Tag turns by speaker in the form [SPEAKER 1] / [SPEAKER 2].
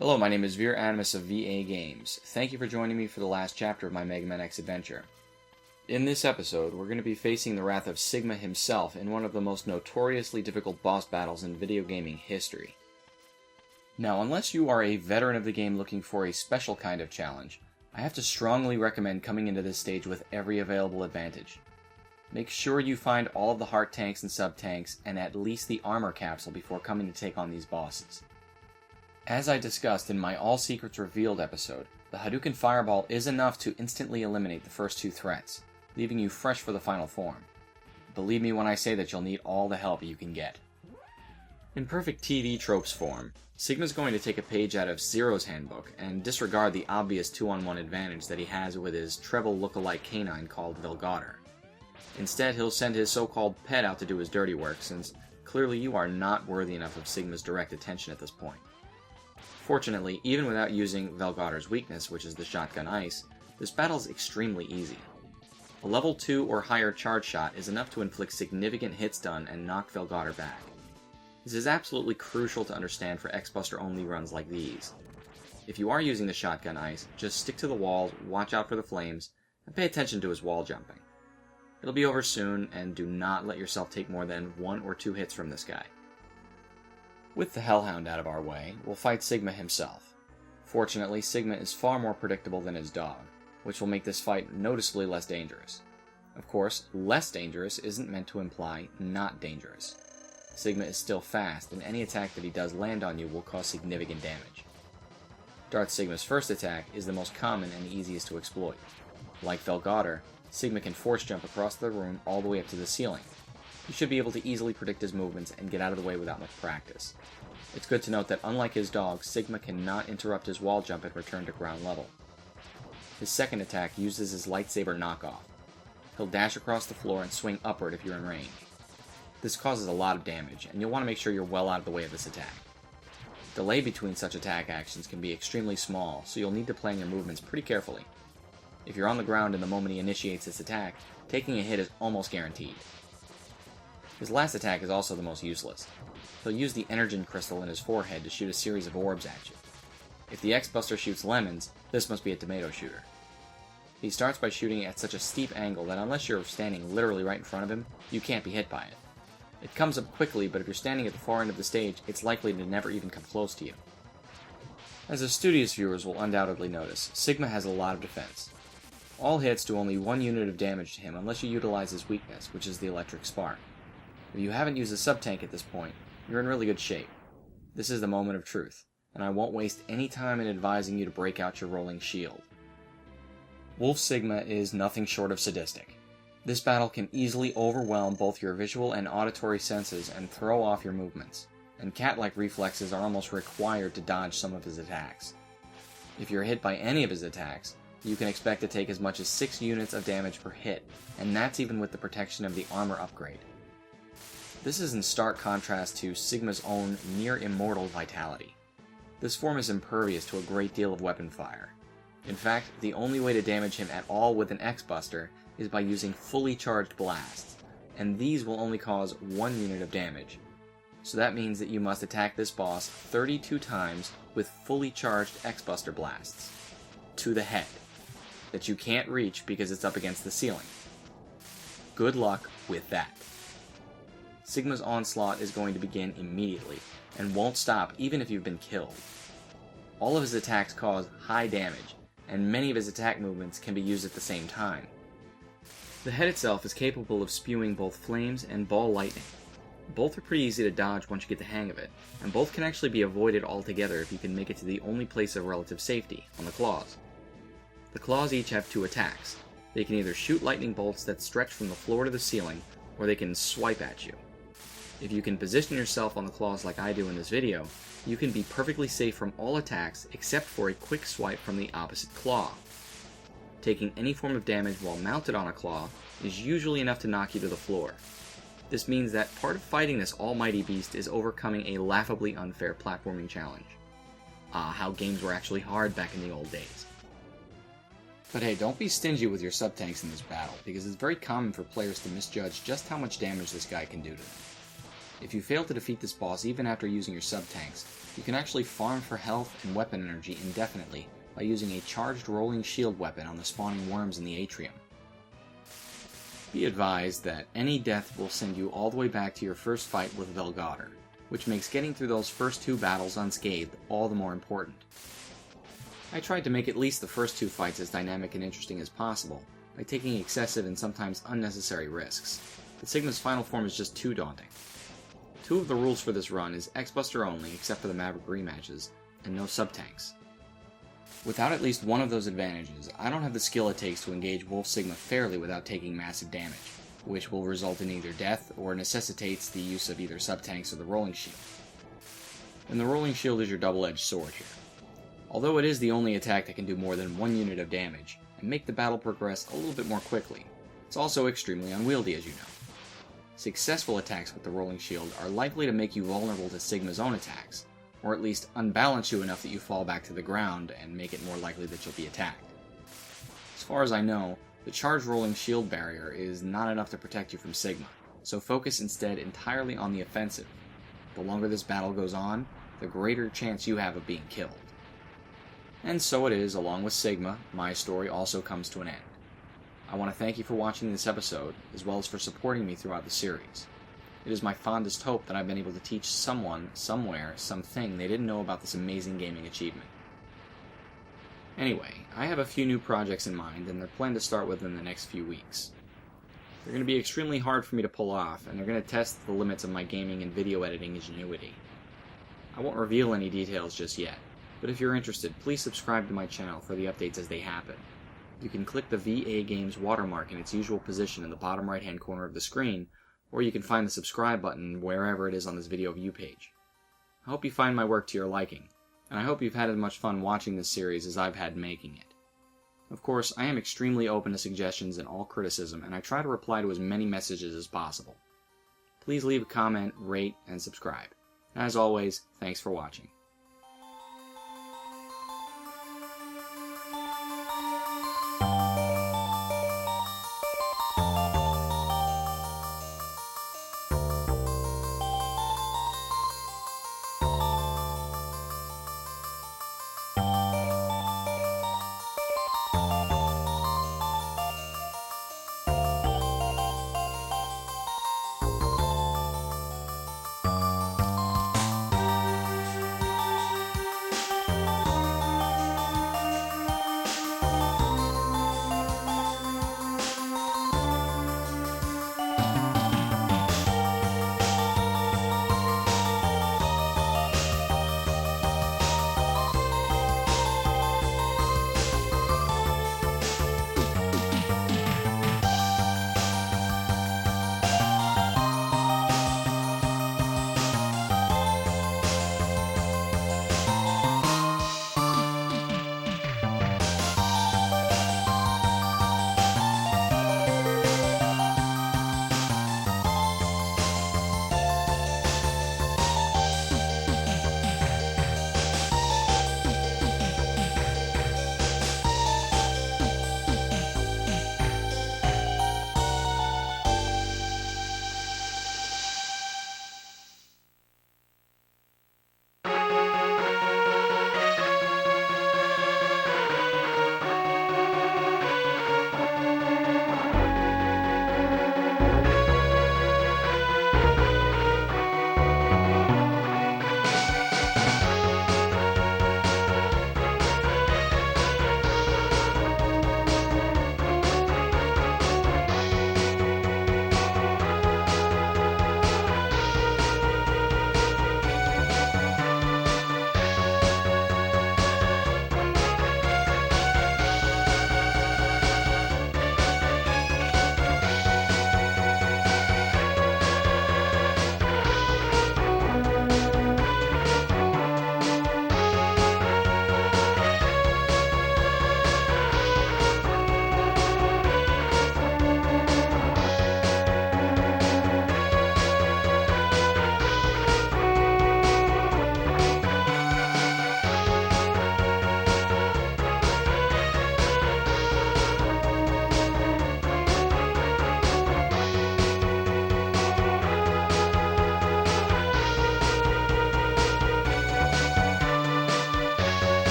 [SPEAKER 1] Hello, my name is Animus of VA Games. Thank you for joining me for the last chapter of my Mega Man X adventure. In this episode, we're going to be facing the wrath of Sigma himself in one of the most notoriously difficult boss battles in video gaming history. Now, unless you are a veteran of the game looking for a special kind of challenge, I have to strongly recommend coming into this stage with every available advantage. Make sure you find all of the heart tanks and sub-tanks, and at least the armor capsule before coming to take on these bosses. As I discussed in my All Secrets Revealed episode, the Hadouken Fireball is enough to instantly eliminate the first two threats, leaving you fresh for the final form. Believe me when I say that you'll need all the help you can get. In perfect TV tropes form, Sigma's going to take a page out of Zero's handbook and disregard the obvious 2-on-1 advantage that he has with his Treble look-alike canine called Velgauder. Instead, he'll send his so-called pet out to do his dirty work, since clearly you are not worthy enough of Sigma's direct attention at this point. Fortunately, even without using Velgauder's weakness, which is the shotgun ice, this battle is extremely easy. A level 2 or higher charge shot is enough to inflict significant hit stun and knock Velgauder back. This is absolutely crucial to understand for X-Buster only runs like these. If you are using the shotgun ice, just stick to the walls, watch out for the flames, and pay attention to his wall jumping. It'll be over soon, and do not let yourself take more than 1 or 2 hits from this guy. With the Hellhound out of our way, we'll fight Sigma himself. Fortunately, Sigma is far more predictable than his dog, which will make this fight noticeably less dangerous. Of course, less dangerous isn't meant to imply not dangerous. Sigma is still fast, and any attack that he does land on you will cause significant damage. Darth Sigma's first attack is the most common and easiest to exploit. Like Velgauder, Sigma can force jump across the room all the way up to the ceiling. You should be able to easily predict his movements and get out of the way without much practice. It's good to note that unlike his dog, Sigma cannot interrupt his wall jump and return to ground level. His second attack uses his lightsaber knockoff. He'll dash across the floor and swing upward if you're in range. This causes a lot of damage, and you'll want to make sure you're well out of the way of this attack. Delay between such attack actions can be extremely small, so you'll need to plan your movements pretty carefully. If you're on the ground in the moment he initiates this attack, taking a hit is almost guaranteed. His last attack is also the most useless. He'll use the Energon Crystal in his forehead to shoot a series of orbs at you. If the X-Buster shoots lemons, this must be a tomato shooter. He starts by shooting at such a steep angle that unless you're standing literally right in front of him, you can't be hit by it. It comes up quickly, but if you're standing at the far end of the stage, it's likely to never even come close to you. As the studious viewers will undoubtedly notice, Sigma has a lot of defense. All hits do only 1 unit of damage to him unless you utilize his weakness, which is the electric spark. If you haven't used a sub-tank at this point, you're in really good shape. This is the moment of truth, and I won't waste any time in advising you to break out your rolling shield. Wolf Sigma is nothing short of sadistic. This battle can easily overwhelm both your visual and auditory senses and throw off your movements, and cat-like reflexes are almost required to dodge some of his attacks. If you're hit by any of his attacks, you can expect to take as much as 6 units of damage per hit, and that's even with the protection of the armor upgrade. This is in stark contrast to Sigma's own near-immortal vitality. This form is impervious to a great deal of weapon fire. In fact, the only way to damage him at all with an X-Buster is by using fully charged blasts, and these will only cause 1 unit of damage. So that means that you must attack this boss 32 times with fully charged X-Buster blasts. To the head. That you can't reach because it's up against the ceiling. Good luck with that. Sigma's onslaught is going to begin immediately, and won't stop even if you've been killed. All of his attacks cause high damage, and many of his attack movements can be used at the same time. The head itself is capable of spewing both flames and ball lightning. Both are pretty easy to dodge once you get the hang of it, and both can actually be avoided altogether if you can make it to the only place of relative safety, on the claws. The claws each have 2 attacks. They can either shoot lightning bolts that stretch from the floor to the ceiling, or they can swipe at you. If you can position yourself on the claws like I do in this video, you can be perfectly safe from all attacks except for a quick swipe from the opposite claw. Taking any form of damage while mounted on a claw is usually enough to knock you to the floor. This means that part of fighting this almighty beast is overcoming a laughably unfair platforming challenge. Ah, how games were actually hard back in the old days. But hey, don't be stingy with your sub-tanks in this battle, because it's very common for players to misjudge just how much damage this guy can do to them. If you fail to defeat this boss even after using your sub-tanks, you can actually farm for health and weapon energy indefinitely by using a charged rolling shield weapon on the spawning worms in the atrium. Be advised that any death will send you all the way back to your first fight with Velgauder, which makes getting through those first 2 battles unscathed all the more important. I tried to make at least the first 2 fights as dynamic and interesting as possible, by taking excessive and sometimes unnecessary risks, but Sigma's final form is just too daunting. 2 of the rules for this run is X-Buster only, except for the Maverick rematches, and no sub-tanks. Without at least one of those advantages, I don't have the skill it takes to engage Wolf Sigma fairly without taking massive damage, which will result in either death or necessitates the use of either sub-tanks or the rolling shield. And the rolling shield is your double-edged sword here. Although it is the only attack that can do more than 1 unit of damage, and make the battle progress a little bit more quickly, it's also extremely unwieldy, as you know. Successful attacks with the rolling shield are likely to make you vulnerable to Sigma's own attacks, or at least unbalance you enough that you fall back to the ground and make it more likely that you'll be attacked. As far as I know, the charged rolling shield barrier is not enough to protect you from Sigma, so focus instead entirely on the offensive. The longer this battle goes on, the greater chance you have of being killed. And so it is, along with Sigma, my story also comes to an end. I want to thank you for watching this episode, as well as for supporting me throughout the series. It is my fondest hope that I've been able to teach someone, somewhere, something they didn't know about this amazing gaming achievement. Anyway, I have a few new projects in mind, and they're planned to start within the next few weeks. They're going to be extremely hard for me to pull off, and they're going to test the limits of my gaming and video editing ingenuity. I won't reveal any details just yet, but if you're interested, please subscribe to my channel for the updates as they happen. You can click the VA Games watermark in its usual position in the bottom right-hand corner of the screen, or you can find the subscribe button wherever it is on this video view page. I hope you find my work to your liking, and I hope you've had as much fun watching this series as I've had making it. Of course, I am extremely open to suggestions and all criticism, and I try to reply to as many messages as possible. Please leave a comment, rate, and subscribe. As always, thanks for watching.